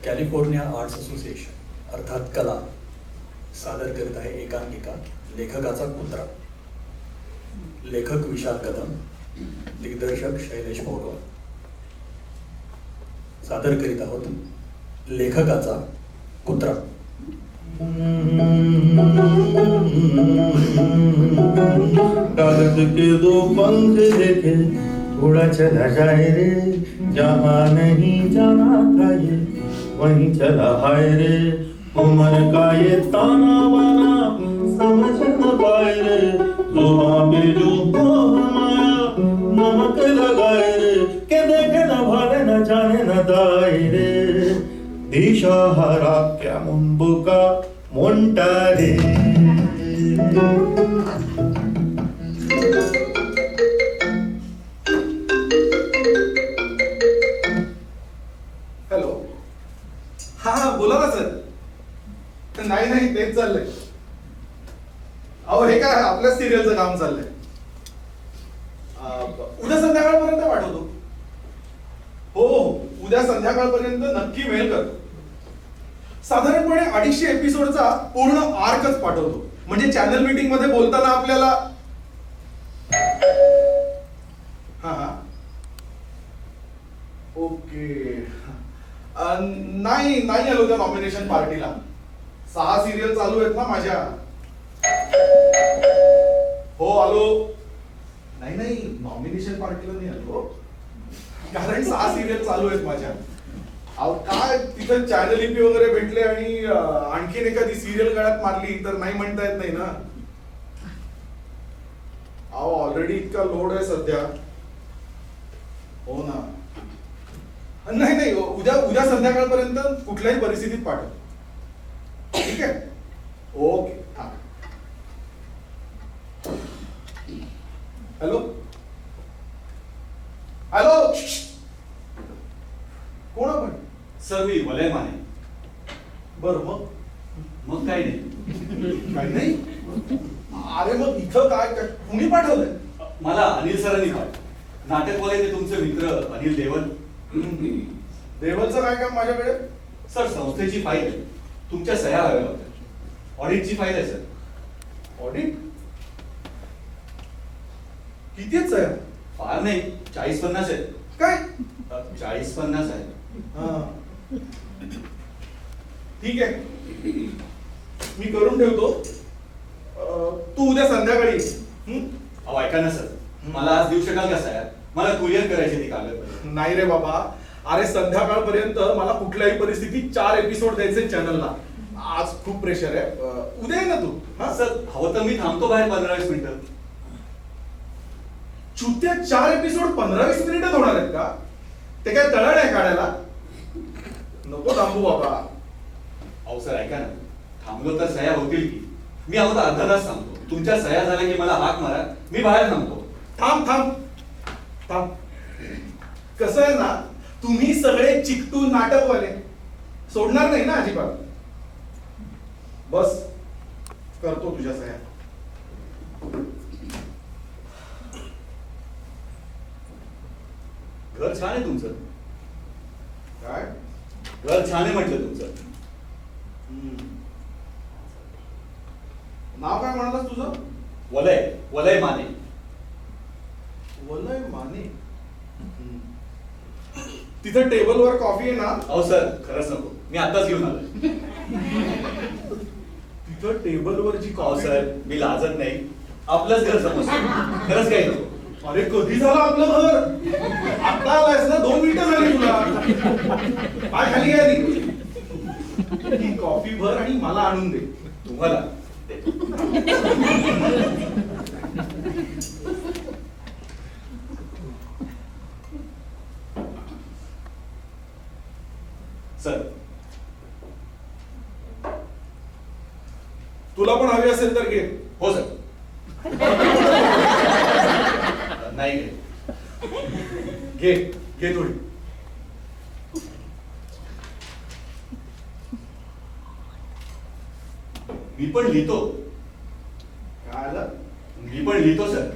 California arts association अर्थात कला सादर करीत आहे एकांकिका लेखकाचा कुत्रा. लेखक विशाल कदम, दिग्दर्शक शैलेश पौडवाल. सादर करीत आहोत लेखकाचा कुत्रा. कागज के दो पंख देखे उड़ा चला जाए रे, जहाँ नहीं जाना था ये वहीं चला हाय रे. उम्र का ये ताना बाना समझ न पाए रे, जुबां पे जो हमारा नमक लगाए रे, के देखे न भाले न जाने न दाए रे. दिशाहारा क्या मुंबुका मोंटा रे. हॅलो. हा बोला ना सर. नाही तेच चाललंय. अहो हे काय आपल्या सिरियलचं काम चाललंय. उद्या संध्याकाळपर्यंत पाठवतो. हो उद्या संध्याकाळपर्यंत नक्की मेल करतो. साधारणपणे 250 एपिसोडचा पूर्ण आर्कच पाठवतो. म्हणजे चॅनल मीटिंग मध्ये बोलताना आपल्याला हा ओके. नाही आलो त्या नॉमिनेशन पार्टीला. 6 सिरियल चालू आहेत ना माझ्या. हो आलो. नाही नॉमिनेशन पार्टीला नाही आलो, कारण 6 सिरियल चालू आहेत माझ्या. अहो काय तिथं चॅनल ईपी वगैरे भेटले आणि आणखीन एखादी सिरियल गळ्यात मारली तर नाही म्हणता येत नाही ना. अहो ऑलरेडी इतका लोड आहे सध्या. हो ना. नाही उद्या संध्याकाळपर्यंत कुठल्याही परिस्थितीत पाठव. ठीक आहे. ओके. हा. हॅलो. कोण आपण? सर मी वलय माने. बरं मग काही नाही. काही नाही. अरे मग इथं काय कुणी पाठवलंय? मला अनिल सरांनी पाठवलं. नाटकवाले ते तुमचे मित्र अनिल देवल. देवलचं काय काम माझ्याकडे? सर संस्थेची फाईल आहे, तुमच्या सह्या हव्या होत्या. ऑडिटची फाईल आहे सर. ऑडिट? किती आहेत साहेब? फार नाही, 40-50 आहे. काय? 40-50 आहे. ठीक आहे, मी करून ठेवतो. तू उद्या संध्याकाळी. अहो ऐका ना सर, मला आज देऊ शकाल का सह्या? मला कुरिअर करायची ती कागद. नाही रे बाबा. अरे संध्याकाळपर्यंत मला कुठल्याही परिस्थितीत 4 एपिसोड द्यायचे चॅनलला. आज खूप प्रेशर आहे. उद्या ये ना तू. हा सर, हवं तर मी थांबतो बाहेर 15-20 मिनिटं. चुत्या 4 एपिसोड 15-20 मिनिटात होणार आहेत का? ते काय तळ आहे काढायला? नको थांबू बाबा. अहो सर ऐका ना, थांबलो तर सह्या होतील की? मी हवं तर अर्धा तास थांबतो. तुमच्या सह्या झाल्या की मला हाक मारा, मी बाहेर थांबतो. थांब. कसं आहे ना, तुम्ही सगळे चिकटू नाटकवाले सोडणार नाही ना अजिबात. बस करतो तुझ्या सह्या. घर छान आहे तुमचं. काय? घर छान आहे म्हटलं तुमचं. नाव काय म्हणालास तुझं? वलय माने. वलय माने. तिथं टेबलवर कॉफी आहे ना? अहो सर खरंच नको, मी आताच घेऊन आलोय. तिथं टेबलवर जी अहो कॉफी. सर मी लाजत नाही, आपलंच घर समजतो. खरंच काही नको. अरे कधी झालं आपलं घर? आता आलायस ना, 2 मिनिटं झाली तुला. पाय खाली घ्या ती कॉफी भर आणि मला आणून दे. तुम्हाला सर, तुला पण हवी असेल तर घे. हो सर. नाही घे थोडी. मी पण लिहितो. काय आलं? मी पण लिहितो सर.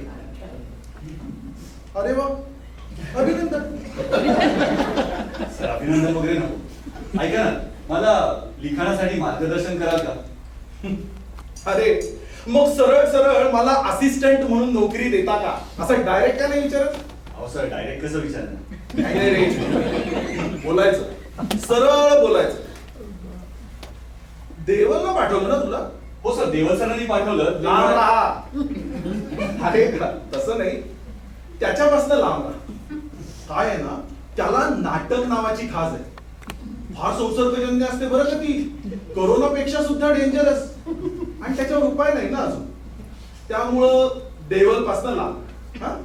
अरे वा, अभिनंदन. सर अभिनंदन वगैरे नको. ऐका ना, मला लिखाणासाठी मार्गदर्शन कराल का? अरे मग सरळ सरळ मला असिस्टंट म्हणून नोकरी देता का असं डायरेक्ट का नाही विचारत? अहो सर, डायरेक्ट कसं विचारणार? नाही नाही रे, बोलायचं सरळ बोलायचं. देवलला पाठवलं ना तुला? हो सर, देवल सरांनी पाठवलं. लांब राहा. अरे तसं नाही, त्याच्यापासून लांब राहा. काय आहे ना, त्याला नाटक नावाची खाज आहे. फार संसर्गजन्य असते बरं का ती, कोरोनापेक्षा सुद्धा डेंजरस. आणि त्याच्यावर उपाय नाही ना अजून. त्यामुळं देवल पासून लांब. हा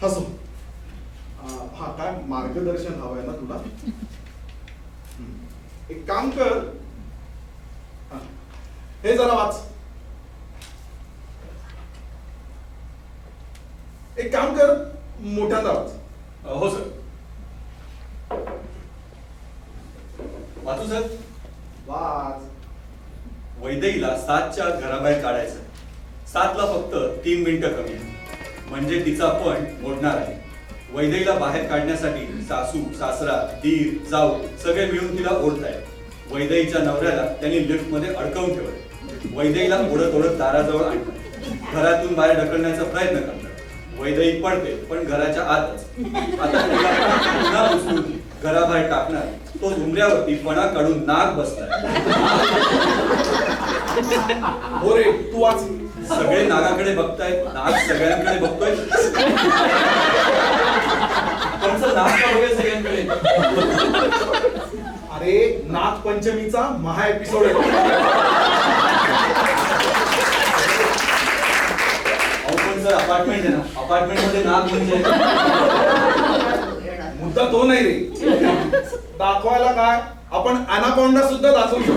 हसो. हा काय मार्गदर्शन हवंय ना तुला? एक काम कर, हे जरा वाच. एक काम कर, मोठ्यांदा वाच. हो सर. वाचू सर? वाच. वैदेहीला 7च्या घराबाहेर काढायचं. 7ला फक्त 3 मिनिटं कमी आहे, म्हणजे तिचा पण मोडणार आहे. वैदेहीला बाहेर काढण्यासाठी सासू, सासरा, दीर, जाऊ सगळे मिळून तिला ओढतायत. वैदेहीच्या नवऱ्याला त्यांनी लिफ्ट मध्ये अडकवून ठेवलं. वैदेहीला ओढत ओढत दाराजवळ आणतात. घरातून बाहेर ढकलण्याचा प्रयत्न करतात. वैदेही पडते, पण घराच्या आतच. आता तिला पुन्हा उचलून घराबाहेर टाकणार, तो झुमऱ्यावरती फणा काढून नाग बसलाय. हो रे, तू वाच. सगळे नागाकडे बघतायत, नाग सगळ्यांकडे बघतोय. पण सर, नाग का बघेल सगळ्यांकडे? अरे नागपंचमीचा महा एपिसोड आहे. पण सर, अपार्टमेंट आहे ना, अपार्टमेंट मध्ये नाग म्हणजे मुद्दा तो नाही रे. दाखवायला काय, आपण अनाकोंडा सुद्धा दाखवू शकतो.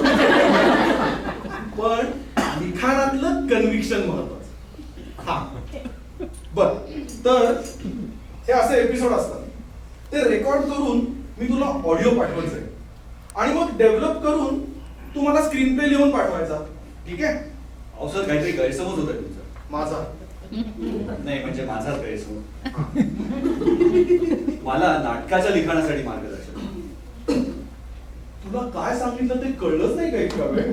पण लिखाणातलं कन्व्हिक्शन महत्वाचं. हा बर, तर हे असे एपिसोड असतात. ते रेकॉर्ड करून मी तुला ऑडिओ पाठवायचंय आणि मग डेव्हलप करून तू मला स्क्रीन प्ले लिहून पाठवायचा. ठीक आहे? अहो सर, काहीतरी गैरसमज होतोय तुमचा. माझा नाही, म्हणजे माझाच गैरसमज. मला नाटकाच्या लिखाणासाठी मार्गदर्शन. तुला काय सांगितलं ते कळलंच नाही का इतका वेळ?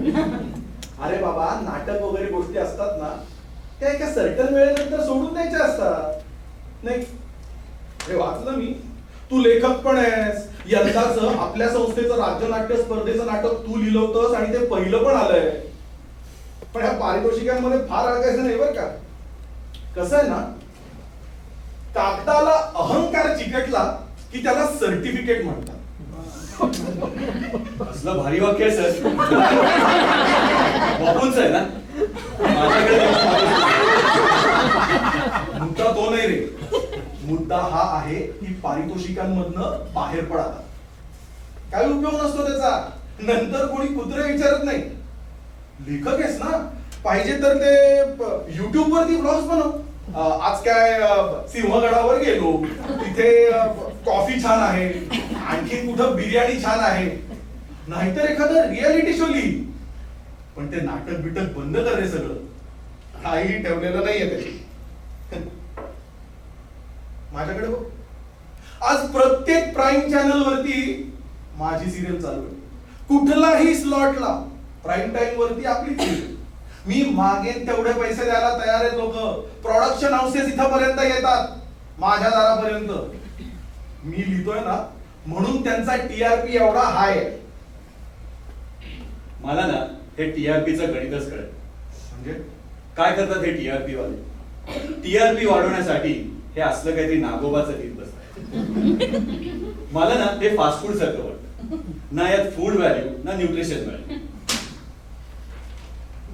अरे बाबा, नाटक वगैरे गोष्टी असतात ना, त्या एका सर्टन वेळेनंतर सोडून द्यायच्या असतात. नाही, हे वाचलं मी. तू लेखक पण आहेस. यंदाच आपल्या संस्थेचं राज्य नाट्य स्पर्धेचं नाटक तू लिहिलं होतंस आणि ते पहिलं पण आलंय. पण ह्या पारितोषिकांमध्ये फार अडकायचं नाही बरं का. कसं आहे ना, कागदाला अहंकार चिकटला की त्याला सर्टिफिकेट म्हणतात. असलं भारी वाक्य आहे सर. बापूंच आहे ना? माझ्याकडे मुद्दा तो नाही रे. मुद्दा हा आहे की पारितोषिकांमधनं बाहेर पडा. काय उपयोग नसतो त्याचा. नंतर कोणी कुत्रे विचारत नाही. लेखक आहेस ना, पाहिजे तर ते युट्यूब वरती ब्लॉग्स बनव. आज काय सिंहगडावर गेलो, तिथे कॉफी छान आहे, आणखी कुठं बिर्याणी छान आहे. नाहीतर एखादं रियालिटी शो लिही. पण ते नाटक बिटक बंद कर रे सगळं. काही ठेवलेलं नाहीये त्याची. माझ्याकडे बघ, आज प्रत्येक प्राईम चॅनल वरती माझी सिरियल चालू आहे. कुठलाही स्लॉटला प्राईम टाइम वरती आपली सिरियल. मी मागेन तेवढे पैसे द्यायला तयार आहेत लोक. प्रोडक्शन हाऊसेस इथपर्यंत येतात, माझ्या दारापर्यंत. मी लिहितोय ना, म्हणून त्यांचा टीआरपी एवढा हाय आहे. मला ना हे टीआरपीचं गणितच कळत. म्हणजे काय करतात हे टीआरपी वाले? टीआरपी वाढवण्यासाठी हे असलं काहीतरी नागोबाचं गीत बसतात. मला ना हे फास्ट फूड सारखं वाटतं. ना यात फूड व्हॅल्यू ना न्यूट्रिशन व्हॅल्यू.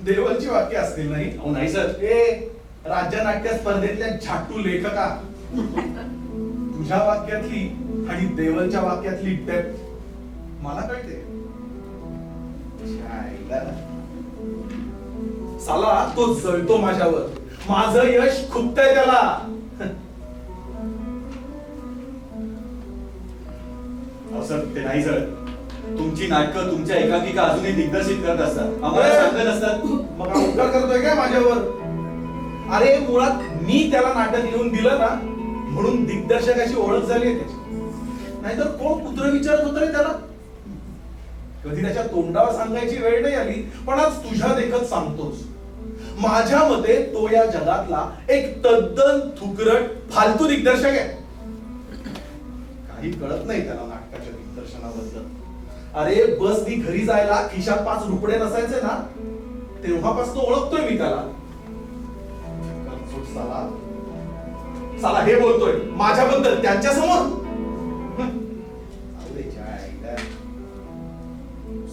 देवलची वाक्य असतील नाही? अहो नाही सर. ए राज्य नाट्य स्पर्धेतल्या झाटू लेखका, तुझ्या वाक्यातली आणि देवलच्या वाक्यातली डेप्थ मला कळते. साला तो जळतो माझ्यावर. माझं यश खुपतंय त्याला. अहो सर, ते नाही सर. तुमची नाटकं तुमच्या एकांकिका अजूनही दिग्दर्शित करत असतात, आम्हाला सांगत असतात. मग हा उपकार करतोय काय माझ्यावर? अरे मुळात मी त्याला नाटक लिहून दिलं ना, म्हणून दिग्दर्शकाची ओळख झाली आहे त्याची. नाहीतर कोण कुत्र विचारत होतं रे त्याला? कधी त्याच्या तोंडावर सांगायची वेळ नाही आली, पण आज तुझ्या देखत सांगतोस. माझ्या मते तो या जगातला एक तद्दन थुकरट फालतू दिग्दर्शक आहे. काही कळत नाही त्याला नाटकाच्या दिग्दर्शनाबद्दल. अरे बसनी घरी जायला खिशात 5 रुपये नसायचे ना, तेव्हापासून ओळखतोय मी त्याला. साला साला हे बोलतोय माझ्याबद्दल त्यांच्या समोर.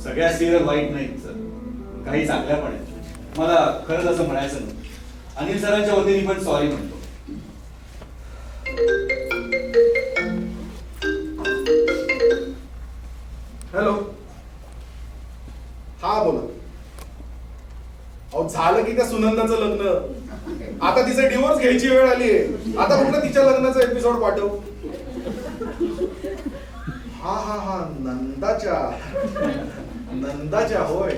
सगळ्या सिरियल वाईट नाहीत सर, काही चांगल्या पण आहेत. मला खरंच असं म्हणायचं नव्हतं. अनिल सरांच्या वतीने पण सॉरी म्हणतो. हॅलो, हा बोला. अहो झालं की त्या सुनंदाचं लग्न, आता तिचे डिवोर्स घ्यायची वेळ आली आहे. आता कुठं तिच्या लग्नाचा एपिसोड पाठव. हा नंदाच्या होय.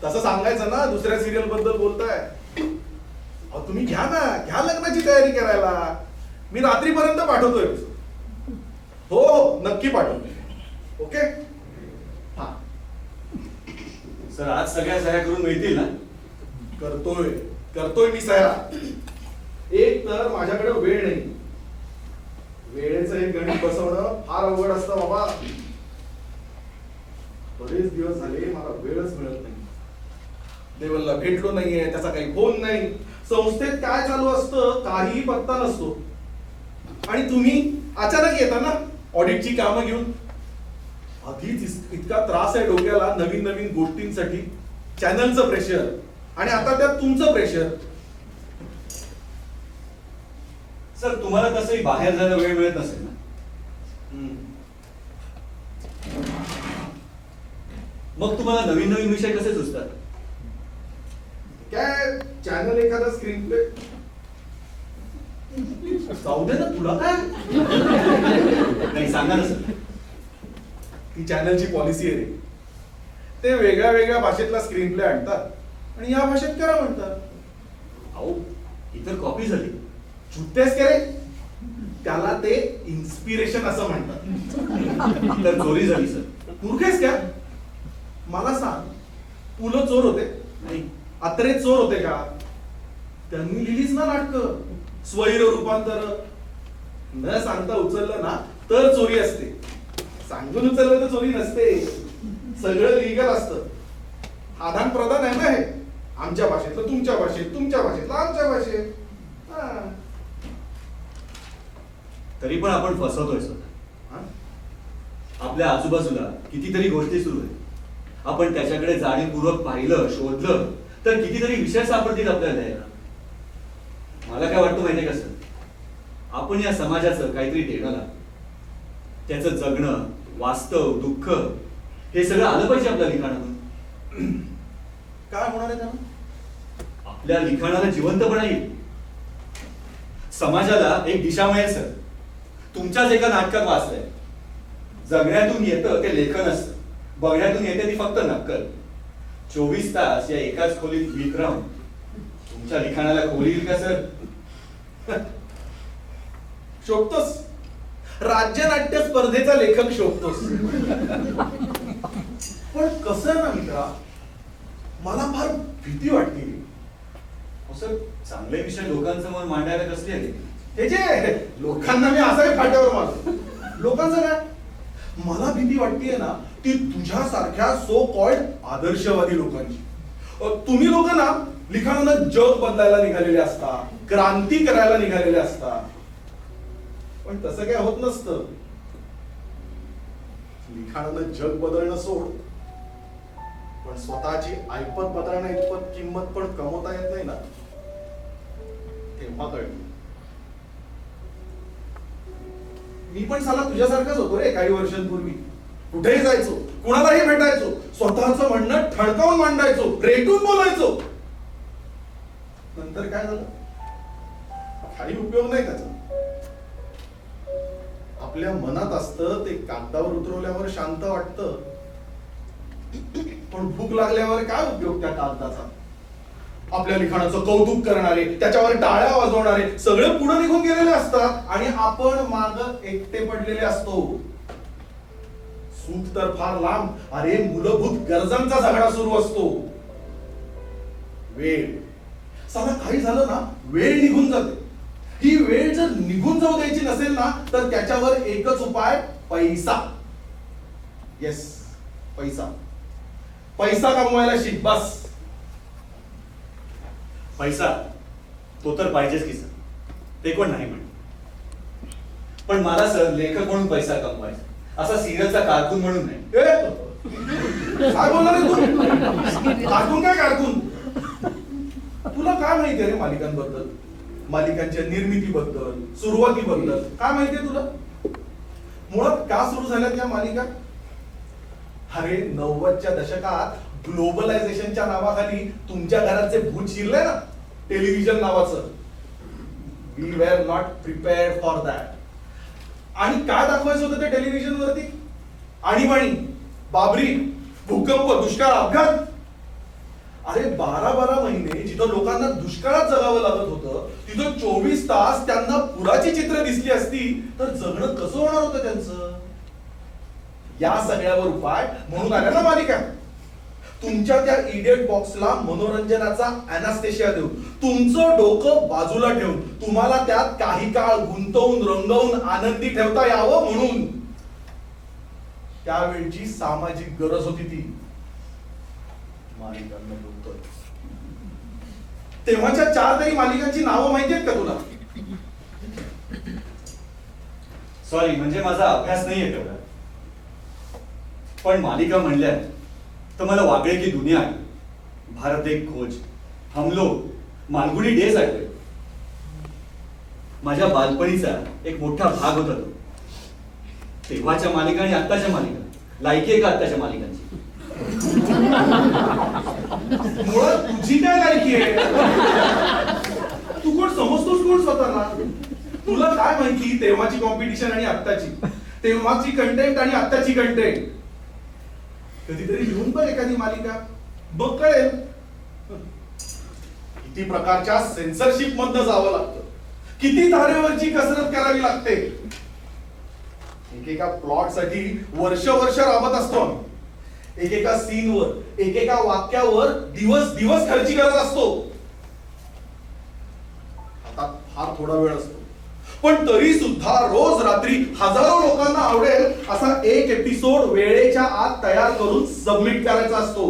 तसं सांगायचं ना, दुसऱ्या सिरियल बद्दल बोलताय. अहो तुम्ही घ्या ना, घ्या लग्नाची तयारी करायला. मी रात्रीपर्यंत पाठवतोय. हो नक्की पाठवतो. ओके. हा सर आज सगळ्या सह्या करून मिळतील ना? करतोय मी सह्या. एक तर माझ्याकडे वेळ नाही. वेळेचं एक गणित बसवणं फार अवघड असतं बाबा. बरेच दिवस झाले मला वेळच मिळत नाही. देवलला भेटलो नाहीये, त्याचा काही फोन नाही. संस्थेत काय चालू असतं काही पत्ता नसतो. आणि तुम्ही अचानक येता ना ऑडिटची कामं घेऊन. आधीच इतका त्रास आहे डोक्याला नवीन नवीन गोष्टींसाठी. चॅनलचं प्रेशर आणि आता त्यात तुमचं प्रेशर. सर तुम्हाला तसंही बाहेर जायला वेळ मिळत नसेल ना? मग तुम्हाला नवीन नवीन विषय कसे सुचतात? काय चॅनल एखादा स्क्रीन प्ले जाऊ दे ना, तुला काय नाही सांगा ना सर. ती चॅनलची पॉलिसी आहे रे. ते वेगळ्या वेगळ्या भाषेतला स्क्रीन प्ले आणतात आणि या भाषेत करा म्हणतात. अहो इतर कॉपी झाली. चुत्तेस के रे? त्याला ते इन्स्पिरेशन असं म्हणतात. तर चोरी झाली सर. मूर्खेस का? मला सांग, पुलं चोर होते? नाही. अत्रे चोर होते का? त्यांनी लिहिलीच ना नाटकं, स्वैर रूपांतर. न सांगता उचललं ना तर चोरी असते, सांगून उचललं तर चोरी नसते. सगळं लिगल असतं. आदान प्रदान आहे ना हे. आमच्या भाषेतलं तुमच्या भाषेत, तुमच्या भाषेतलं आमच्या भाषेत. तरी पण आपण फसवतोय सर. आपल्या आजूबाजूला कितीतरी गोष्टी सुरू आहेत. आपण त्याच्याकडे जाणीवपूर्वक पाहिलं, शोधलं तर कितीतरी विषय सापडतील आपल्याला द्यायला. मला काय वाटतं माहितीये का सर, आपण या समाजाचं काहीतरी देणं लागतं. त्याचं जगणं, वास्तव, दुःख हे सगळं आलं पाहिजे आपल्या लिखाणातून. काय होणार आहे त्यानं? आपल्या लिखाणाला जिवंतपणा येईल. समाजाला एक दिशा मिळेल सर. तुमच्याच एका नाटकात वाचलंय, जगण्यातून येतं ते लेखन असतं, बघण्यातून येते ती फक्त नक्कल. 24 तास या एकाच खोलीत लिहित राहून तुमच्या लिखाणाला खोली येईल का सर? शोधतोस? राज्य नाट्य स्पर्धेचा लेखक शोधतोस. पण कसं ना मित्रा, मला फार भीती वाटते. सर चांगले विषय लोकांसमोर मांडायला कसले आले? हे जे लोकांना मी असं फाट्यावर मारतो. लोकांचं काय? मला भीती वाटतेय ना ती तुझ्यासारख्या सो कॉल्ड आदर्शवादी लोकांची. तुम्ही लोक ना लिखाणानं जग बदलायला निघालेले असता, क्रांती करायला निघालेले असता. पण तसं काय होत नसतं. लिखाणानं जग बदलणं सोड, पण स्वतःची ऐपत बदलणं इतपत किंमत पण कमवता येत नाही ना, तेव्हा कळलं. मी पण साला तुझ्यासारखाच होतो रे काही वर्षांपूर्वी. कुठेही जायचो, कुणालाही भेटायचो, स्वतःचं म्हणणं ठणकावून मांडायचो, रेटून बोलायचो. नंतर काय झालं? काही उपयोग नाही त्याचा. आपल्या मनात असतं ते कागदावर उतरवल्यावर शांत वाटतं, पण भूक लागल्यावर काय उपयोग त्या कागदाचा? आपल्या लिखाणाचं कौतुक करणारे, त्याच्यावर टाळ्या वाजवणारे सगळे पुढे निघून गेलेले असतात आणि आपण माग एकटे पडलेले असतो. सूट तर फार लांब. अरे मूलभूत गरजांचा झगडा सुरू असतो. वेळ. साला काही झालं ना, वेळ निघून जाते. ही वेळ जर निघून जाऊ द्यायची नसेल ना, तर त्याच्यावर एकच उपाय, पैसा. येस, पैसा. पैसा कमवायला शिक, बस. पैसा तो तर पाहिजेच की सर, ते कोण नाही म्हणे. पण मला सर लेखक म्हणून पैसा कमवायचा, असा सिरियलचा कारकून म्हणून नाही. काय बोलणार रे तू? कारकून काय कारकून? तुला काय माहिती रे मालिकांबद्दल, मालिकांच्या निर्मितीबद्दल, सुरुवातीबद्दल काय माहितीये तुला? मुळात का सुरू झाल्यात या मालिका? अरे 90च्या दशकात ग्लोबलायझेशनच्या नावाखाली तुमच्या घरात जे भूत शिरलंय ना, टेलिव्हिजन नावाचं, we were not prepared for that. आणि काय दाखवायचं होतं त्या टेलिव्हिजन वरती? आणीबाणी, बाबरी, भूकंप, दुष्काळ, अपघात. अरे 12-12 महिने जिथं लोकांना दुष्काळात जगावं लागत होतं, तिथं 24 तास त्यांना पुराची चित्र दिसली असती तर जगणं कसं होणार होतं त्यांचं? या सगळ्यावर उपाय म्हणून आल्या ना मालिका. तुमच्या त्या इडियट बॉक्सला मनोरंजनाचा अॅनास्थेशिया देऊन, तुमचं डोकं बाजूला ठेवून, तुम्हाला त्यात काही काळ गुंतवून रंगवून आनंदी ठेवता यावं म्हणून. त्यावेळची सामाजिक गरज होती ती. मालिकांना बोलतोय. तेव्हाच्या 4 तरी मालिकांची नावं माहिती आहेत का तुला? सॉरी, म्हणजे माझा अभ्यास नाहीये तेवढा. पण मालिका म्हणल्या तर मला वागळे की दुनिया आहे, भारत एक खोज, हम लोग, मालगुडी डेज आठवले. माझ्या बालपणीचा एक मोठा भाग होता तो. तेव्हाच्या मालिका आणि आत्ताच्या मालिका लायकी आहे का आत्ताच्या मालिकांची? मुळात तुझी काय लायकी आहे? तू कोण समजतोस कोण स्वतःला? तुला काय माहिती तेव्हाची कॉम्पिटिशन आणि आत्ताची, तेव्हाची कंटेंट आणि आत्ताची कंटेंट? कधीतरी लिहून बघ एखादी मालिका, बघ कळेल. किती प्रकारच्या सेन्सरशिप मधनं जावं लागतं, किती धारेवरची कसरत करावी लागते. एकेका प्लॉट साठी वर्ष राबत असतो. एकेका सीनवर, एकेका वाक्यावर दिवस दिवस खर्ची करत असतो. आता फार थोडा वेळ असतो, पण तरी सुद्धा रोज रात्री हजारो लोकांना आवडेल असा एक एपिसोड वेळेच्या आत तयार करून सबमिट करायचा असतो.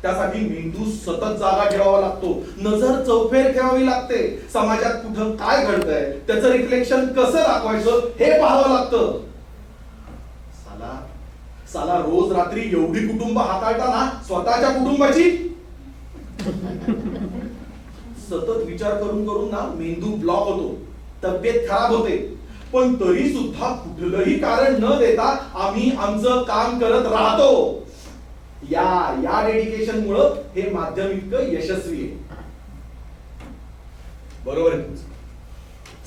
त्यासाठी मेंदू सतत जागा ठेवावा लागतो, नजर चौफेर ठेवावी लागते. समाजात कुठं काय घडतंय, त्याचं रिफ्लेक्शन कसं दाखवायचं हे पाहावं लागतं. साला रोज रात्री एवढी कुटुंब हाताळताना स्वतःच्या कुटुंबाची सतत विचार करून करून ना मेंदू ब्लॉक होतो, तब्येत खराब होते. पण तरी सुद्धा कुठलंही कारण न देता आम्ही आमचं काम करत राहतो. या डेडिकेशन मुळे हे माध्यम इतकं यशस्वी आहे. बरोबर आहे तुमचं.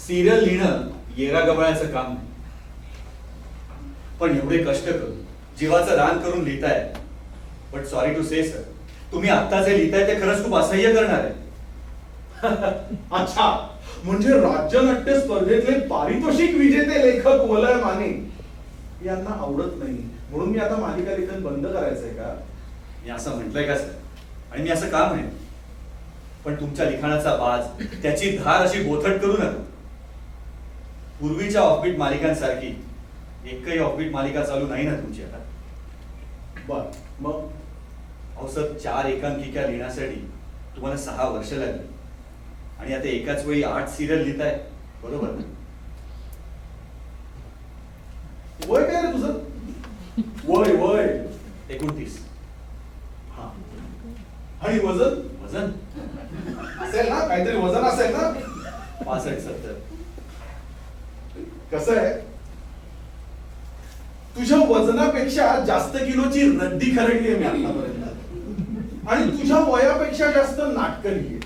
सिरियल लिहिणं येरा गबाळ्याचं काम नाही, पण एवढे कष्ट करून जीवाचं रान करून लिहिताय. But sorry to say sir, तुम्ही आता जे लिहिताय ते खरंच खूप असह्य करणार आहे. अच्छा, म्हणजे राज्यनाट्य स्पर्धेतले पारितोषिक विजेते लेखक वलय माने यांना आवडत नाही म्हणून मी आता मालिका लेखन बंद करायचंय का? मी असं म्हटलंय का सर? आणि मी असं काम आहे, पण तुमच्या लिखाणाचा बाज, त्याची धार अशी बोथट करू नका. पूर्वीच्या ऑफबीट मालिकांसारखी एकही ऑफबीट मालिका चालू नाही ना तुमची आता? बर, मग अहो सर, 4 एकांकिका लिहिण्यासाठी तुम्हाला 6 वर्ष लागली आणि आता एकाच वेळी 8 सिरियल लिहिताय, बरोबर ना? वय काय रे तुझं? वय 29. हा. आणि वजन? वजन असेल ना, काहीतरी वजन असेल ना? 65-70. कसं आहे, तुझ्या वजनापेक्षा जास्त किलोची रद्दी खरडली आहे मी आतापर्यंत, आणि तुझ्या वयापेक्षा जास्त नाटकं लिहिली.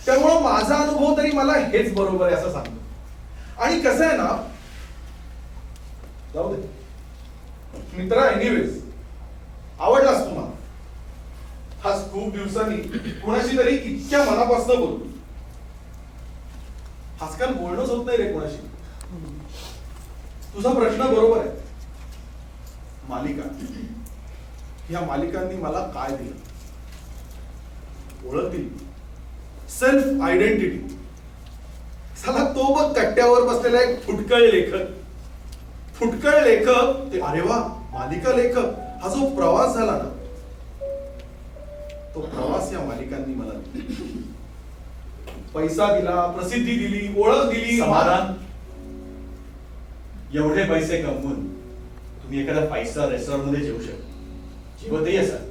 त्यामुळं माझा अनुभव तरी मला हेच बरोबर आहे असं सांगतो. आणि कसं आहे ना, जाऊ दे मित्रा, एनिवेज आवडलास तुम्हाला. आज खूप दिवसांनी कोणाशी तरी इतक्या मनापासून बोलतो. आजकाल बोलणंच होत नाही रे कोणाशी. तुझा प्रश्न बरोबर आहे. मालिका, या मालिकांनी मला काय दिलं? ओळख दिली, सेल्फ आयडेंटिटी. साला तो बघ कट्ट्यावर बसलेला एक फुटकळ लेखक ते, अरे वा, मालिका लेखक. हा जो प्रवास झाला ना, तो प्रवास या मालिकांनी मला दिला. पैसा दिला, प्रसिद्धी दिली, ओळख दिली. समाधान, एवढे पैसे कमवून तुम्ही एखाद्या 5 स्टार रेस्टॉरंट मध्ये जेवू शकता, जेवतही असाल.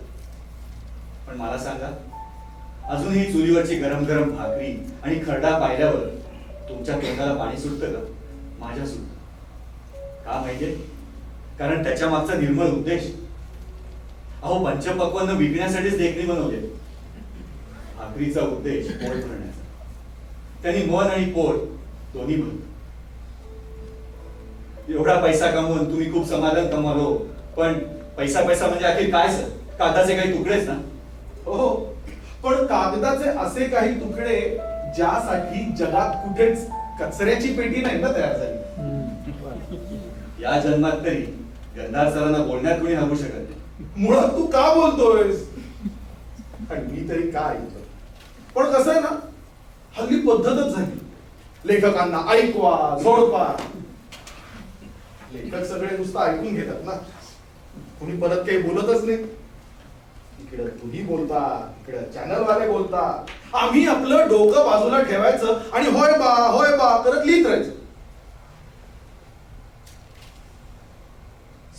पण मला सांगा, अजूनही चुलीवरची गरम गरम भाकरी आणि खरडा पाहिल्यावर तुमच्या तोंडाला पाणी सुटतं का? माझ्या सुटतं. का माहितीये? कारण त्याच्या मागचा निर्मळ उद्देश. अहो, पंचपक्वान्न विकण्यासाठीच देखणी बनवले. भाकरीचा उद्देश पोट भरण्याचा. त्यांनी मन आणि पोट दोन्ही भरलं. एवढा पैसा कमवून तुम्ही खूप समाधान कमावलो, पण पैसा म्हणजे अखेर काय सर? कागदाचे काही तुकडेच ना? हो, पण कागदाचे असे काही तुकडे ज्यासाठी जगात कुठेच कचऱ्याची पेटी नाही ना तयार झाली. या जन्मात तरी गंधार सरांना बोलण्यात कोणी हरवू शकत नाही. मुळात तू का बोलतोयस? आणि मी तरी काय ऐकतो? पण कसं आहे ना, हल्ली पद्धतच झाली, लेखकांना ऐकवा, झोडपा. लेखक सगळे नुसतं ऐकून घेतात ना, कोणी परत काही बोलतच नाही. इकडे तुम्ही बोलता, इकडे चॅनल वाले बोलता. आम्ही आपलं डोकं बाजूला ठेवायचं आणि होय बा करत लिहित राहायचं.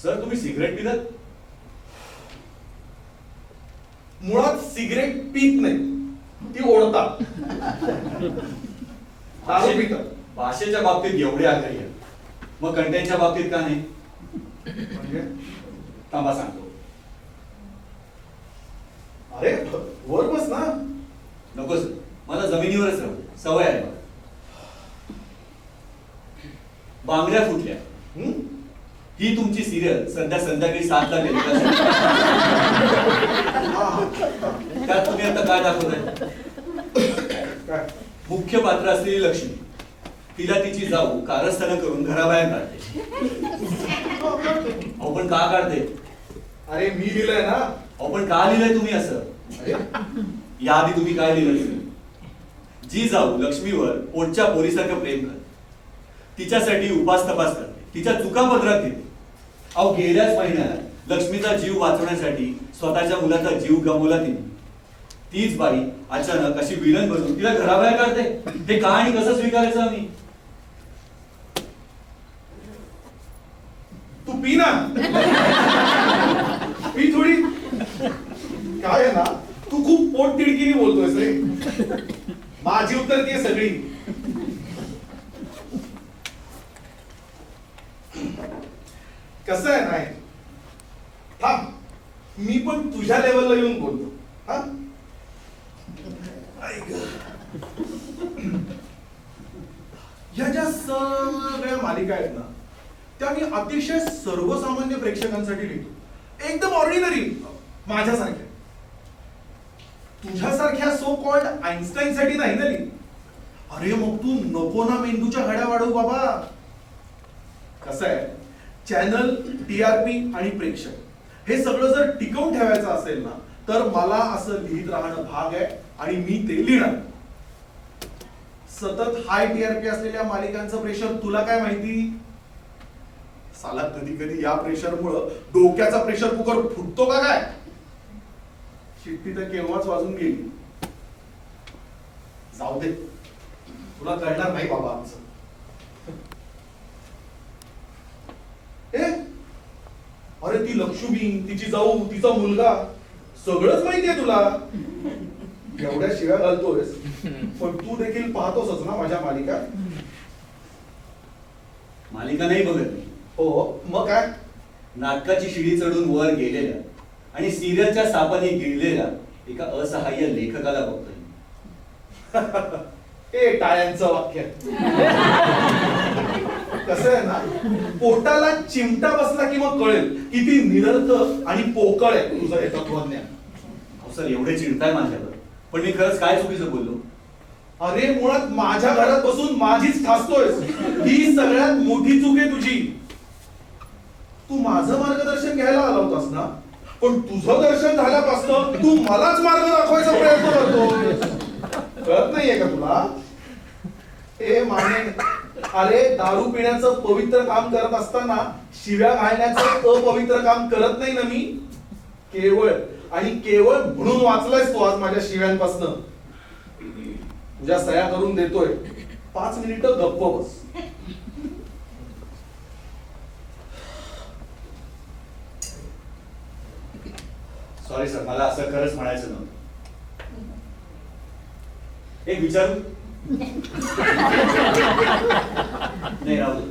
सर, तुम्ही सिगरेट पितात? मुळात सिगरेट पीत नाही, ती ओढतात. दारू पितात. भाषेच्या बाबतीत एवढे आग्रही आहे, मग कंटेंटच्या बाबतीत का नाही? म्हणजे थांबा, सांगतो. अरे वर बस ना. नको सर, मला जमिनीवरच राहू, सवय आहे मला. बांगड्या फुटल्या, ही तुमची सिरियल सध्या संध्याकाळी 7 ला त्यात तुम्ही आता काय दाखवताय? काय? मुख्य पात्र असलेली लक्ष्मी, तिला तिची जाऊ कारस्थानं करून घराबाहेर काढते. अहो, पण का काढते? अरे मी लिहिलंय ना. अहो, पण का लिहिलंय तुम्ही असं? याआधी तुम्ही काय लिहिलं? जी जाऊ लक्ष्मीवर पोटच्या पोरीसारखं प्रेम करते, तिच्यासाठी उपास तपास करते, तिच्या चुका पदरात घेते. अहो, गेल्याच महिन्यात लक्ष्मीचा जीव वाचवण्यासाठी स्वतःच्या मुलाचा जीव गमावला तिने. तीच बाई अचानक अशी विलन बनून तिला घराबाहेर काढते. हे का आणि कसं स्वीकारायचं आम्ही? तू पी ना. पी थोडी. काय आहे ना, तू खूप पोट तिडकीने बोलतोयस रे. माझी उत्तर ती सगळी. कसं आहे नाही, थांब, मी पण तुझ्या लेवलला येऊन बोलतो. हा, ह्या ज्या सगळ्या मालिका आहेत ना, त्या मी अतिशय सर्वसामान्य प्रेक्षकांसाठी लिहितो. एकदम ऑर्डिनरी, माझ्यासारख्या. तुझ्यासारख्या सो कॉल्ड आईन्स्टाईन साठी नाही ना लिहिली. अरे मग तू नको ना मेंदूच्या घड्या वाढवू बाबा. कसं आहे, चॅनल, टीआरपी आणि प्रेक्षक हे सगळं जर टिकवून ठेवायचं असेल ना, तर मला असं लिहित राहणं भाग आहे आणि मी ते लिहिणार. सतत हाय टीआरपी असलेल्या मालिकांचं प्रेशर तुला काय माहिती? साला कधी कधी या प्रेशरमुळं डोक्याचा प्रेशर कुकर फुटतो का काय? शिट्टी तर केव्हाच वाजून गेली. जाऊ दे, तुला कळणार नाही बाबा आमचं. अरे ती लक्ष्मी, तिची जाऊ, तिचा मुलगा, सगळंच माहितीये तुला. एवढ्या शिव्या घालतोयस, पण तू देखील पाहतोसच ना माझ्या मालिका. मालिका नाही बघत मी. हो, मग काय? नाटकाची शिडी चढून वर गेलेल्या आणि सिरियलच्या सापाने गिळलेल्या एका असहाय्य लेखकाला बघतोय. ए टाळ्यांचं वाक्य. कसं आहे ना, पोटाला चिमटा बसला की मग कळेल किती निरर्थ आणि पोकळ आहे तुझं हे तत्वज्ञान. अहो सर, एवढे चिडताय माझ्यावर, पण मी खरंच काय चुकीचं बोललो? अरे मुळात माझ्या घरात बसून माझीच ठासतोयस. ही सगळ्यात मोठी चूक आहे तुझी. तू माझं मार्गदर्शन घ्यायला आला होतास ना, पण तुझं दर्शन झाल्यापासून तू मलाच मार्ग दाखवायचा प्रयत्न करतो. कळत नाहीये का तुला? हे माने, अरे दारू पिण्याचं पवित्र काम करत असताना शिव्या घालण्याचं अपवित्र काम करत नाही ना मी. केवळ आणि केवळ म्हणून वाचलायस तू आज माझ्या शिव्यांपासनं. तुझ्या सह्या करून देतोय, 5 मिनिटं गप्प बस. सॉरी सर, मला असं खरंच म्हणायचं नव्हतं. एक विचारू? नाही, राहू दे.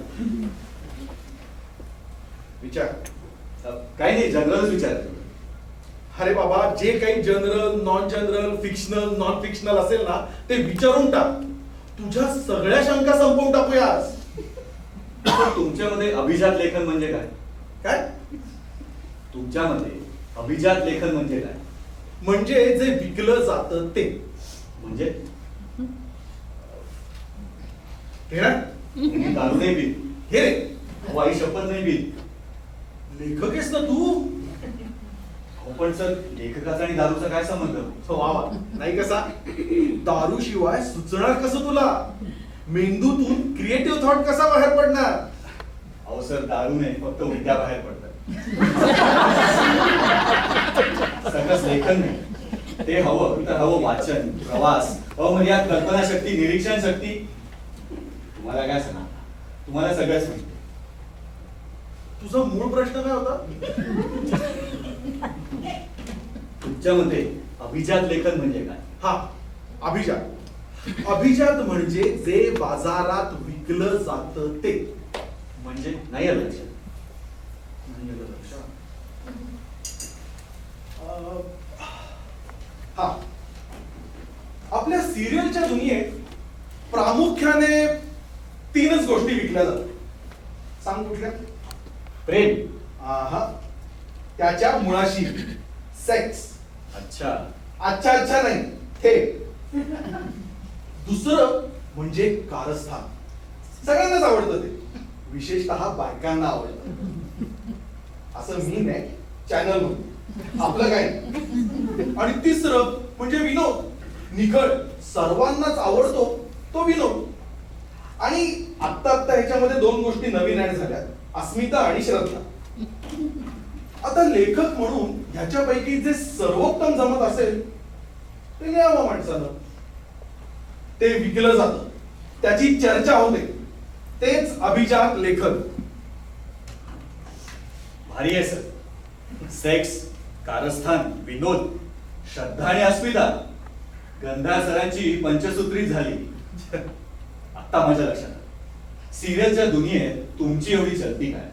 विचार. काही नाही, जनरलच विचारायचं. अरे बाबा, जे काही general, non general, fictional, non fictional असेल ना, ते विचारून टाक. तुझ्या सगळ्या शंका संपवून टाकूया आज. तुमच्यामध्ये अभिजात लेखन म्हणजे काय? काय? तुमच्यामध्ये अभिजात लेखन म्हणजे काय? म्हणजे जे विकलं जातं ते. म्हणजे हे ना? मी दारू नाही पीत. हे रे, वाई शपथ नाही पीत. लेखक आहेस ना तू. हो, पण सर, लेखकाचा आणि दारूचा काय संबंध? वा वा, नाही कसा? दारू शिवाय सुचणार कसं तुला? मेंदूतून क्रिएटिव्ह थॉट कसा बाहेर पडणार? अहो सर, दारू नाही, फक्त उलट्या बाहेर पडतात. सकस लेखन नाही. ते हवं तर हवं वाचन, प्रवास, अमर्याद कल्पनाशक्ती, निरीक्षण शक्ती. तुम्हाला काय सांगा, तुम्हाला सगळंच माहिती. तुझा मूळ प्रश्न काय होता? तुमच्यामध्ये अभिजात लेखन म्हणजे काय? हा, अभिजात. अभिजात म्हणजे जे बाजारात विकलं जातं ते. म्हणजे नाही आलं लक्षात. हा, आपल्या सिरियलच्या दुनियेत प्रामुख्याने 3च गोष्टी विकल्या जातात. सांग कुठल्या? प्रेम. हा, त्याच्या मुळाशी सेक्स. अच्छा. अच्छा अच्छा नाही, थेट. दुसरं म्हणजे कारस्थान. सगळ्यांनाच आवडतं ते, विशेषतः बायकांना आवडतं. असं मी नाही, चॅनल म्हणून आपलं काय. आणि तिसरं म्हणजे विनोद. निखळ सर्वांनाच आवडतो तो विनोद. आणि आत्ता ह्याच्यामध्ये 2 गोष्टी नवीन ऍड झाल्या, अस्मिता आणि श्रद्धा. आता लेखक म्हणून ह्याच्यापैकी जे सर्वोत्तम जमत असेल ते लिहावं माणसानं. ते विकलं जातं, त्याची चर्चा होते, तेच अभिजात लेखन. भारी आहे सर. सेक्स, कारस्थान, विनोद, श्रद्धा आणि अस्मिता. गंधा सरांची पंचसूत्रीच झाली. आत्ता माझ्या लक्षात आलं. सिरियलच्या दुनियेत तुमची एवढी चलती काय?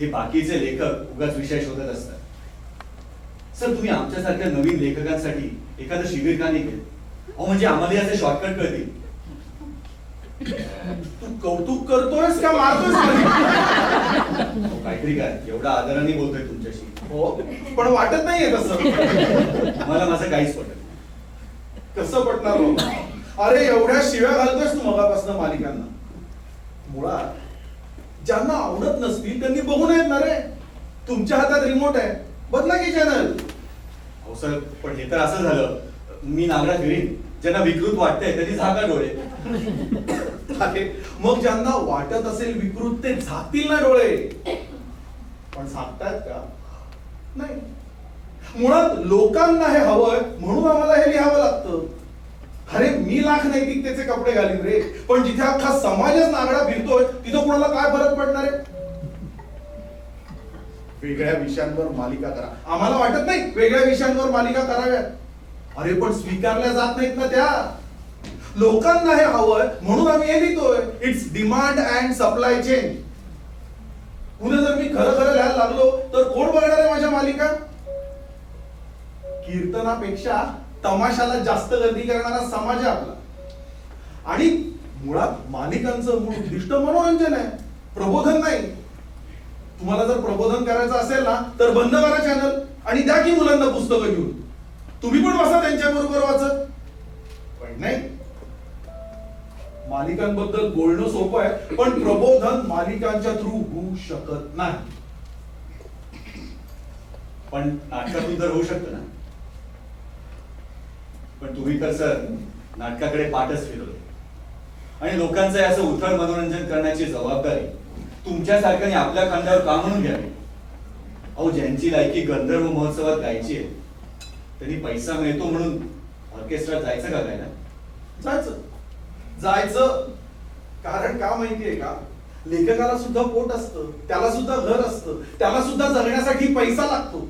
हे बाकीचे लेखक उगाच विषय शोधत असतात. सर, तुम्ही आमच्यासारख्या नवीन लेखकांसाठी एखादं शिबिर का नाही केलं? अहो, म्हणजे आम्हाला याचे शॉर्टकट कळतील. तू कौतुक करतोयस का मारतोयस मला? काहीतरी काय, एवढा आदराने बोलतोय तुमच्याशी. हो, पण वाटत नाहीये तसं. मला माझं काहीच पटत नाही. कसं पटणार हो? अरे एवढ्या शिव्या घालतोयस तू मगापासून मालिकांना. मुळात ज्यांना आवडत नसतील त्यांनी बघू नयेत ना रे. तुमच्या हातात रिमोट आहे, बदला की चॅनल. हो सर, पण हे तर असं झालं, मी नांगडा फिरीन. ज्यांना विकृत वाटतंय त्यांनी झाका डोळे. अरे मग ज्यांना वाटत असेल विकृत ते झाकतील ना डोळे. पण झाकतायत का? नाही. मुळात लोकांना हे हवंय म्हणून आम्हाला हे लिहावं लागतं. अरे मी लाख नैतिकतेचे कपडे घालीन रे, पण जिथे अख्खा समाजच नागडा फिरतोय तिथं कोणाला काय फरक पडणार आहे? वेगळ्या विषयांवर मालिका करा. आम्हाला वाटत नाही वेगळ्या विषयांवर मालिका कराव्यात. अरे पण स्वीकारल्या जात नाहीत ना त्या. लोकांना हे हवंय म्हणून आम्ही हे लिहितोय. It's demand and supply chain. उद्या जर मी खरं खरं लिहायला लागलो तर कोण बघणार आहे माझ्या मालिका? कीर्तनापेक्षा तमाशाला जास्त गर्दी करणारा समाज आहे आपला. आणि मुळात मालिकांचं मूळ उद्दिष्ट मनोरंजन आहे, प्रबोधन नाही. तुम्हाला जर प्रबोधन करायचं असेल ना तर बंद करा चॅनल आणि द्या की मुलांना पुस्तकं घेऊन. तुम्ही पण बसा त्यांच्या बरोबर वाचत. पण नाही, मालिकांबद्दल बोलणं सोपं आहे पण प्रबोधन मालिकांच्या थ्रू होऊ शकत नाही. पण नाटकातून तर होऊ शकतं ना. पण तुम्ही तर सर नाटकाकडे पाठच फिरवले आणि लोकांचं हे असं उथळ मनोरंजन करण्याची जबाबदारी तुमच्यासारख्याने आपल्या खांद्यावर का म्हणून घ्यावी. अहो, ज्यांची लायकी गंधर्व महोत्सवात गायची आहे त्यांनी पैसा मिळतो म्हणून ऑर्केस्ट्रात जायचं का गायला? जायचं कारण का माहितीये का, लेखकाला सुद्धा पोट असतं, त्याला सुद्धा घर असतं, त्याला सुद्धा जगण्यासाठी पैसा लागतो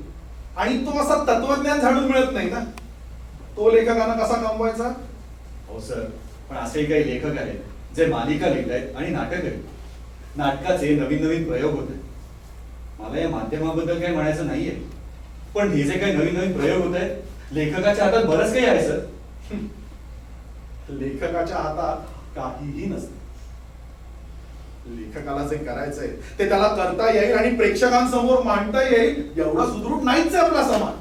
आणि तो असा तत्वज्ञान झाडून मिळत नाही ना. तो लेखकांना कसा कमवायचा? हो सर, पण असेही काही लेखक आहेत जे मालिका लिहित आहेत आणि नाटक आहेत. नाटकाचे नवीन नवीन प्रयोग होत आहेत. मला या माध्यमाबद्दल काही म्हणायचं नाहीये, पण हे जे काही नवीन नवीन प्रयोग होत आहेत लेखकाच्या हातात बरंच काही आहे सर. लेखकाच्या हातात काहीही नसतं. लेखकाला जे करायचंय ते त्याला करता येईल आणि प्रेक्षकांसमोर मांडता येईल एवढा सुदृढ नाहीच आहे आपला समाज.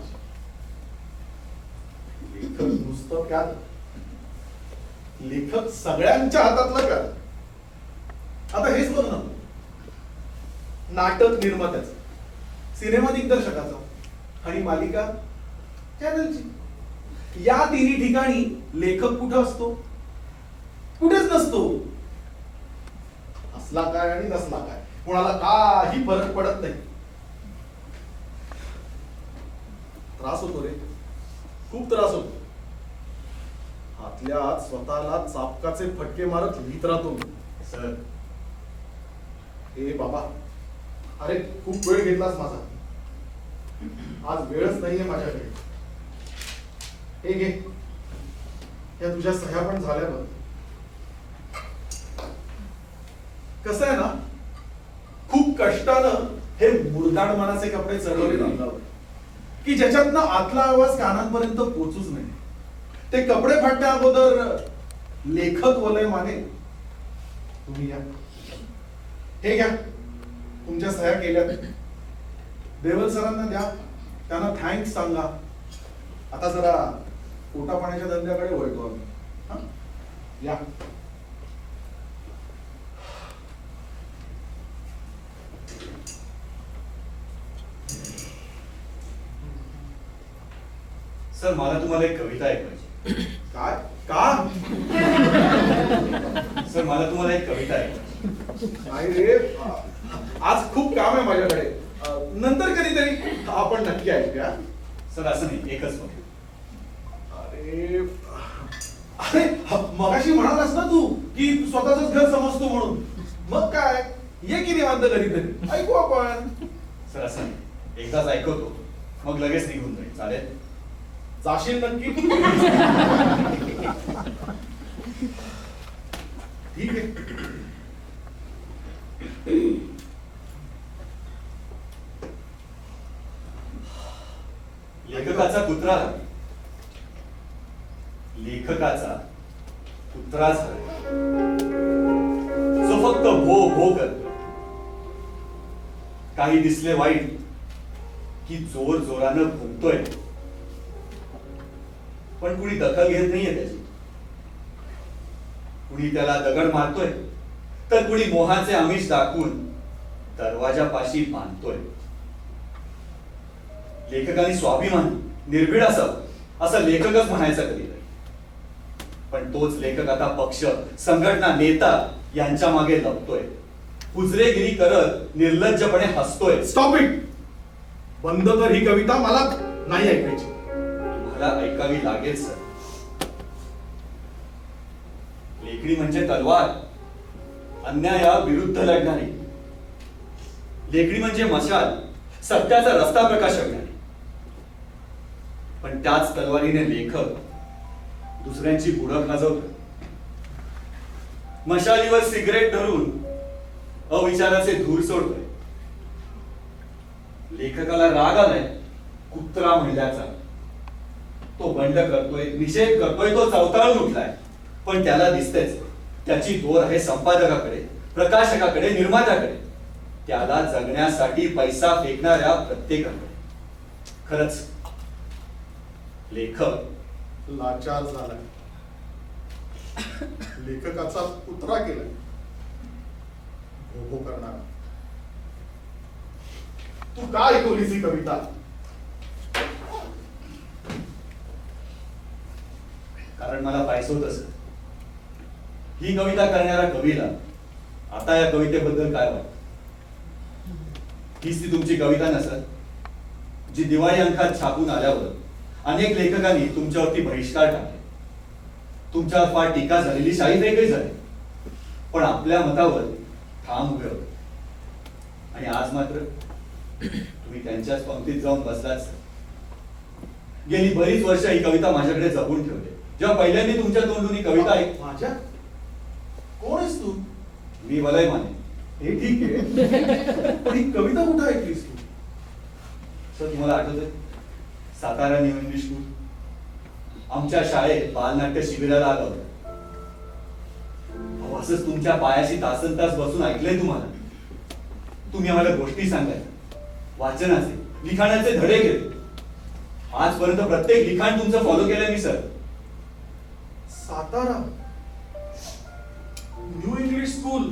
लेखक नुसतं त्यात, लेखक सगळ्यांच्या हातातलं कर. आता हेच बघ ना, नाटक निर्मात्याचं, सिनेमा दिग्दर्शकाचा आणि मालिका चॅनलची, या तिन्ही ठिकाणी लेखक कुठं असतो? कुठेच नसतो. असला काय आणि नसला काय, कोणाला काही फरक पडत नाही. त्रास होतो रे, खूप त्रास होतो. आतल्या आत स्वतःला चापकाचे फटके मारत लिहित राहतो सर. हे बाबा, अरे खूप वेळ घेतलास माझा, आज वेळच नाहीये माझ्याकडे. हे घे, या तुझ्या सह्या पण झाल्या बघ. कसं आहे ना, खूप कष्टानं हे मुरदाड मनाचे कपडे चढवले अंगावर की ज्याच्यातनं आतला आवाज कानांपर्यंत पोचूच नाही. ते कपडे फाटण्या अगोदर लेखक वलय माने, तुम्ही या, हे घ्या, तुमच्या सह्या केल्या. देवल सरांना द्या, त्यांना थँक्स सांगा. आता जरा पोटा पाण्याच्या धंद्याकडे वळतो आम्ही. हा, या. सर, मला तुम्हाला एक कविता ऐकवायची. काय? का? सर, मला तुम्हाला एक कविता ऐकवायची. नाही रे, आज खूप काम आहे माझ्याकडे. नंतर कधीतरी आपण नक्की ऐकूया. सर, असं नाही, एकच फक्त. अरे अरे मगाशी म्हणालास ना तू की स्वतःच घर समजतो म्हणून. मग काय, ये की निवांत कधीतरी ऐकू आपण. सर, असं नाही, एकदाच ऐकवतो मग लगेच निघून जाईल. चालेल? जाशील नक्की? ठीक आहे. लेखकाचा कुत्रा झाला, जो फक्त भो भो करतो. काही दिसले वाईट की जोर जोरानं भुंकतोय, पण कुणी दखल घेत नाहीये त्याची. कुणी त्याला दगड मारतोय तर कुणी मोहाचे आमिष दाखवून दरवाजापाशी बांधतोय. लेखकाने स्वाभिमानी, निर्भीड असावं असं लेखकच म्हणायचं कधीतरी. पण तोच लेखक आता पक्ष, संघटना, नेता यांच्या मागे लपतोय. हुजरेगिरी करत निर्लज्जपणे हसतोय. Stop it. बंद कर ही कविता, मला नाही ऐकायची. मला ऐकावी लागेल सर. लेखणी म्हणजे तलवार, अन्यायाविरुद्ध लढणारी. लेखणी म्हणजे मशाल, सत्याचा रस्ता प्रकाशवणारी. पण त्याच तलवारीने लेखक दुसऱ्यांची बुडं खाजवतो. मशालीवर सिगरेट धरून अविचाराचे धूर सोडतोय. लेखकाला राग आलाय कुत्रा म्हणल्याचा. तो बंड करतोय, निषेध करतोय, तो चवताळून उठलाय. पण त्याला दिसतेच त्याची दोर आहे संपादकाकडे, प्रकाशकाकडे, निर्मात्याकडे, त्याला जगण्यासाठी पैसा फेकणाऱ्या प्रत्येकाकडे. खरंच लेखक लाचार झालाय. लेखकाचा कुत्रा केलाय, भो करणारा. तू का ऐकवलीस ही कविता? कारण मला पाहिजे होतं सर. ही कविता करणाऱ्या कवीला आता या कवितेबद्दल काय वाटतं? हीच ती तुमची कविता नसत जी दिवाळी अंकात छापून आल्यावर अनेक लेखकांनी तुमच्यावरती बहिष्कार टाकले. तुमच्यावर फार टीका झालेली, शाही वेगळी झाली, पण आपल्या मतावर ठाम उभे होते. आणि आज मात्र तुम्ही त्यांच्याच पंक्तीत जाऊन बसलाच. गेली बरीच वर्ष ही कविता माझ्याकडे जपून ठेवली. जेव्हा पहिल्यांदा तुमच्या तोंडून ही कविता माझ्या कोण आहेस तू? मी वलय माने. हे ठीक आहे, पण ही कविता कुठं ऐकलीस तू? सर तुम्हाला आठवतंय सातारा न्यू इंग्लिश स्कूल आमच्या शाळेत बालनाट्य शिबिराला आलं होतं. अहो, असंच तुमच्या पायाशी तासन तास बसून ऐकलंय तुम्हाला. तुम्ही आम्हाला गोष्टी सांगायच्या, वाचनाचे, लिखाणाचे धडे केले. आजपर्यंत प्रत्येक लिखाण तुमचं फॉलो केलं मी sir. Satara new English school,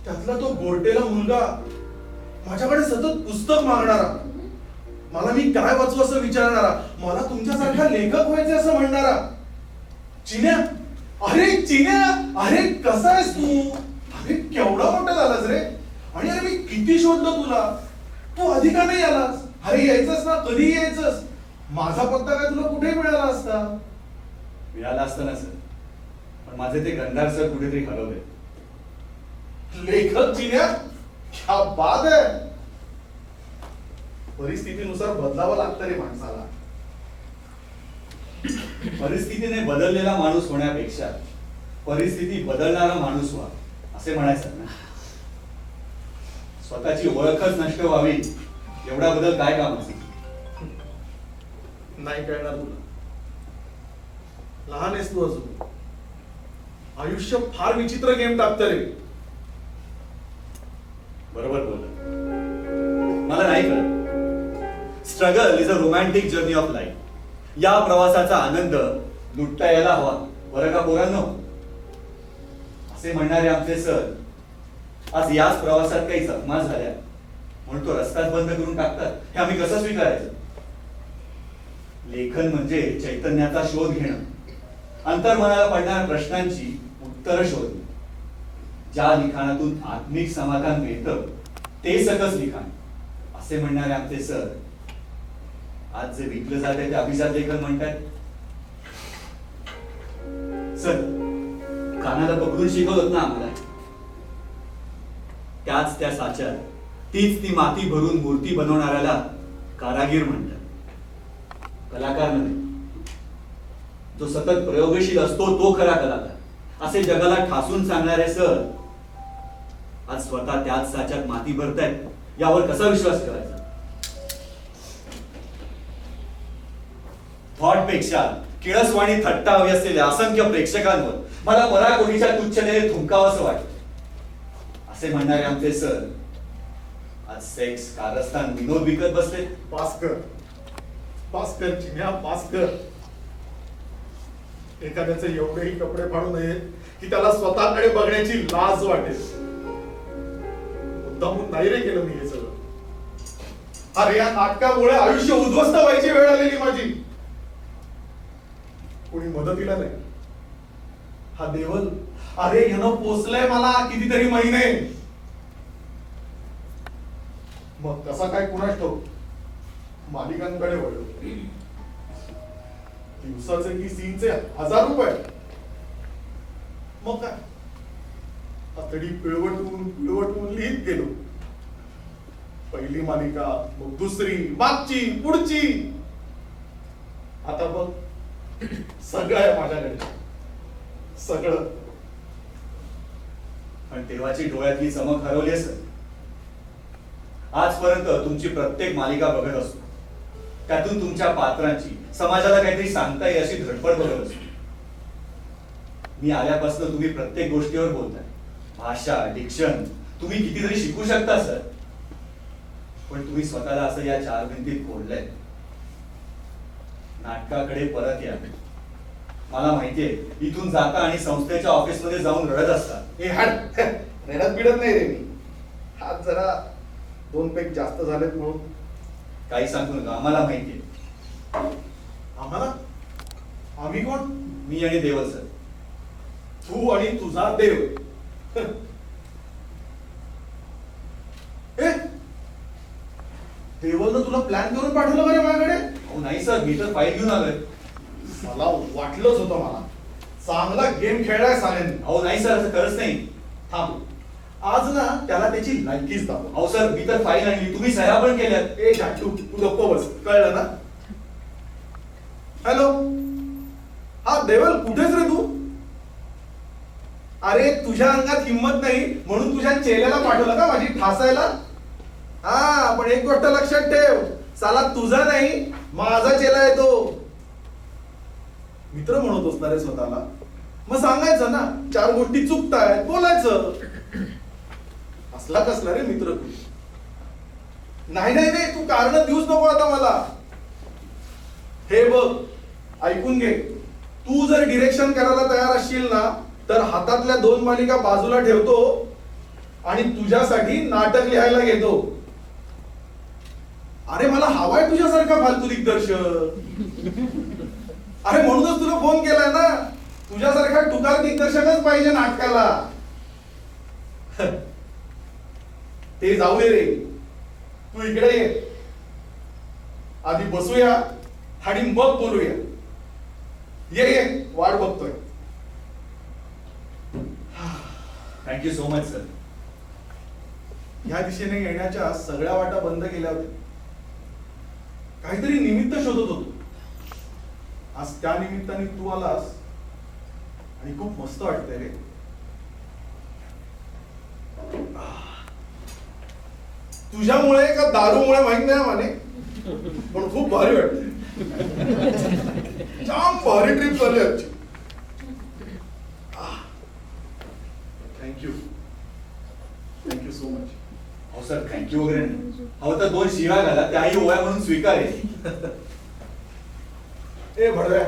त्यातला तो गोरटेला मुलगा माझ्याकडे सतत पुस्तक मागणारा, मला मी काय वाचू असं विचारणारा, मला तुमच्यासारखा लेखक व्हायचे असं म्हणणारा. चिन्या, अरे चिन्या, अरे कसा आहेस तू? अरे केवढा मोठा झालास रे. आणि अरे मी किती शोधलं तुला, तू आधी का नाही आलास? अरे यायचंस ना, कधी यायचंस? माझा पत्ता काय तुला कुठे मिळाला असता? मिळाला असतं ना सर, पण माझे ते गंधार सर कुठेतरी हरवले. लेखक चिन्या, क्या बात आहे. परिस्थितीनुसार बदलावं लागतं रे माणसाला. परिस्थितीने बदललेला माणूस होण्यापेक्षा परिस्थिती बदलणारा माणूस व्हा असे म्हणायचं ना. स्वतःची ओळखच नष्ट व्हावी एवढा बदल काय काम असेल? नाही कळणार तुला, लहान आहेस तू अजून. आयुष्य फार विचित्र गेम टाकतं रे. बरोबर बोलला, मला नाही कळत. Struggle is a romantic journey of life. या प्रवासाचा आनंद लुटता यायला हवा, बरं का पोरांनो? असे म्हणणारे आमचे सर आज याच प्रवासात काही जखमा झाल्या म्हणून तो रस्ताच बंद करून टाकतात. हे आम्ही कसं स्वीकारायचं? लेखन म्हणजे चैतन्याचा शोध घेणं, अंतर्मनाला पडणाऱ्या प्रश्नांची उत्तरं शोधणं. ज्या लिखाणातून आत्मिक समाधान मिळतं ते सकस लिखाण असे म्हणणारे आमचे सर आज जे विकलं जाते ते अभिजात लेखन म्हणतात. सर कानाला पकडून शिकवत ना आम्हाला. त्याच त्या साच्यात तीच ती माती भरून मूर्ती बनवणाऱ्याला कारागीर म्हणतात, कलाकार नव्हे. जो सतत प्रयोगशील असतो तो खरा कलाकार असे जगाला ठासून सांगणारे सर आज स्वतः त्याच साच्यात माती भरतायत. यावर कसा विश्वास करायचा? थॉट पेक्षा किळसवाणी थट्टा हवी असलेल्या असंख्य प्रेक्षकांवर मला पराकोटीच्या तुच्छतेने थुंकावंसं वाटतं. असे म्हणणारे आमचे सर आज सेक्स, कारस्थान, विनोद विकत बसले. पास्कर, पास्कर चिन्या, पास्कर. एखाद्याचे एवढेही कपडे फाडू नयेत की त्याला स्वतःकडे बघण्याची लाज वाटेल. मुद्दामून नाही रे केलं मी हे सगळं. अरे या नाटकामुळे आयुष्य उद्ध्वस्त व्हायची वेळ आलेली माझी. कोणी मदतीला नाही. हा देवल, अरे यानं पोचलंय मला कितीतरी महिने. मग कसा काय कुणास ठाऊक मालिकांकडे वळलो. दिवसाचे की सीनचे 1000 रुपये. मग काय आतडी पिळवटून पिळवटून लिहित गेलो. पहिली मालिका, मग दुसरी, मागची, पुढची. आता बघ सगळं आहे माझ्याकडे, सगळं. पण तेव्हाची डोळ्यातली चमक हरवली असेल. आजपर्यंत तुमची प्रत्येक मालिका बघत असतो, त्यातून तुमच्या पात्रांची समाजाला काहीतरी सांगता येईल अशी धडपड बघत असतो. मी आल्यापासून तुम्ही प्रत्येक गोष्टीवर बोलताय. भाषा, डिक्शन तुम्ही कितीतरी शिकू शकता सर, पण तुम्ही स्वतःला असं या 4 भिंतीत कोंडलंय. नाटकाकडे परत या. मला माहितीये इथून जाता आणि संस्थेच्या ऑफिसमध्ये जाऊन रडत असता. हे हाड रडत बिडत नाही रे मी. हात जरा 2 पेग जास्त झालेत म्हणून. काही सांगू नका, आम्हाला माहितीये. आम्हाला आम्ही कोण? मी आणि देवल सर. तू आणि तुझा देव. ए, देवलनं तुला प्लॅन करून पाठवलं बरे माझ्याकडे? अहो नाही सर, मी तर फाईल घेऊन आलोय. मला वाटलंच होतं मला. चांगला गेम खेळलाय साल्याने. अहो नाही सर, असं खरंच नाही. थांब, आज ना त्याला त्याची लायकीच दाखव. अहो सर, मी तर फाईल आणली, तुम्ही सह्या पण केल्यात. ए जाटू, तू गप्प बस, कळलं ना? हॅलो, हा देवल, कुठेच रे तू? अरे तुझ्या अंगात हिंमत नाही म्हणून तुझ्या चेल्याला पाठवलं का माझी ठासायला? हा, पण एक गोष्ट लक्षात ठेव, साला तुझा नाही माझा चेला आहे तो. मित्र म्हणत असणार आहे स्वतःला, मग सांगायचं ना 4 गोष्टी चुकतायत, बोलायचं. असला कसला रे मित्र तू? नाही नाही नाही, तू कारण देऊच नको आता मला. हे बघ, ऐकून घे, तू जर डिरेक्शन करायला तयार असशील ना तर हातातल्या 2 मालिका बाजूला ठेवतो आणि तुझ्यासाठी नाटक लिहायला घेतो. अरे मला हवाय तुझ्यासारखा फालतू दिग्दर्शक. अरे म्हणूनच तुला फोन केलाय ना, तुझ्यासारखा टुकार दिग्दर्शकच पाहिजे नाटकाला. ते जाऊ दे रे, तू इकडे ये, आधी बसूया आणि मग बोलूया. ये ये, वाट बघतोय. Thank you so much sir. या दिशेने येण्याच्या सगळ्या वाटा बंद केल्या होत्या. काहीतरी निमित्त शोधत होतो. आज त्या निमित्ताने तू आलास आणि खूप मस्त वाटतंय रे. तुझ्यामुळे का दारूमुळे माहित नाही माने, पण खूप भारी वाटतंय. जाम भारी ट्रिप झाली आजची. Thank you, thank you so much. अहो सर, थँक्यू वगैरे नाही. अहो तर 2 शिव्या घाला, त्याही ओळ्या म्हणून स्वीकारे. ए भडव्या,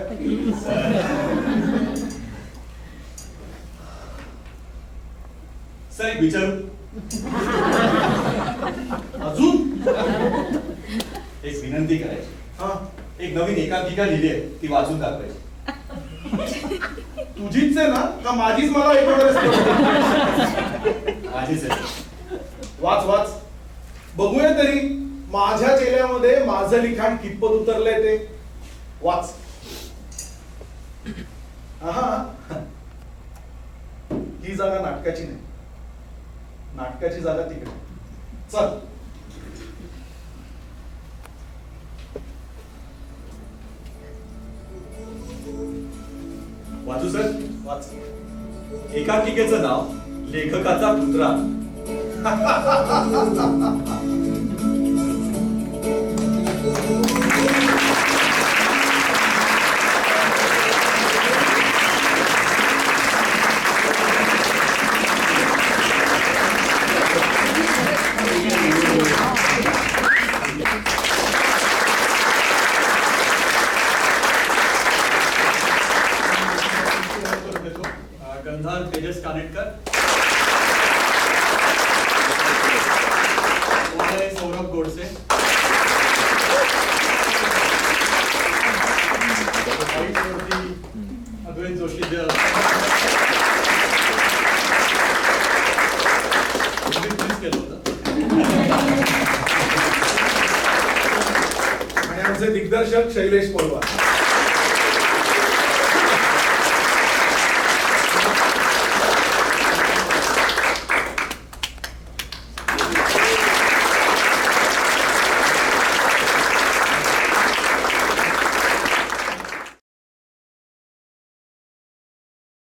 सर एक विचारू? अजून एक विनंती करायची. हा, एक नवीन एकांकिका लिहिली आहे, ती वाचून दाखवायची. तुझीच आहे ना का माझीच मला ऐकवणारच? माझीच आहे. वाच वाच, बघूया तरी माझ्या चेहऱ्यामध्ये माझं लिखाण कितपत उतरलंय ते. वाच. आहा, ही जागा नाटकाची नाही, नाटकाची जागा तिकडे. चल. वाचू सर? वाच. एकांकिकेचं नाव लेखकाचा कुत्रा. गंधार तेजस कानेटकर. सौरभ गोडसे. अद्वैत जोशी. केलं होतं. आणि आमचे दिग्दर्शक शैलेश पोळवा.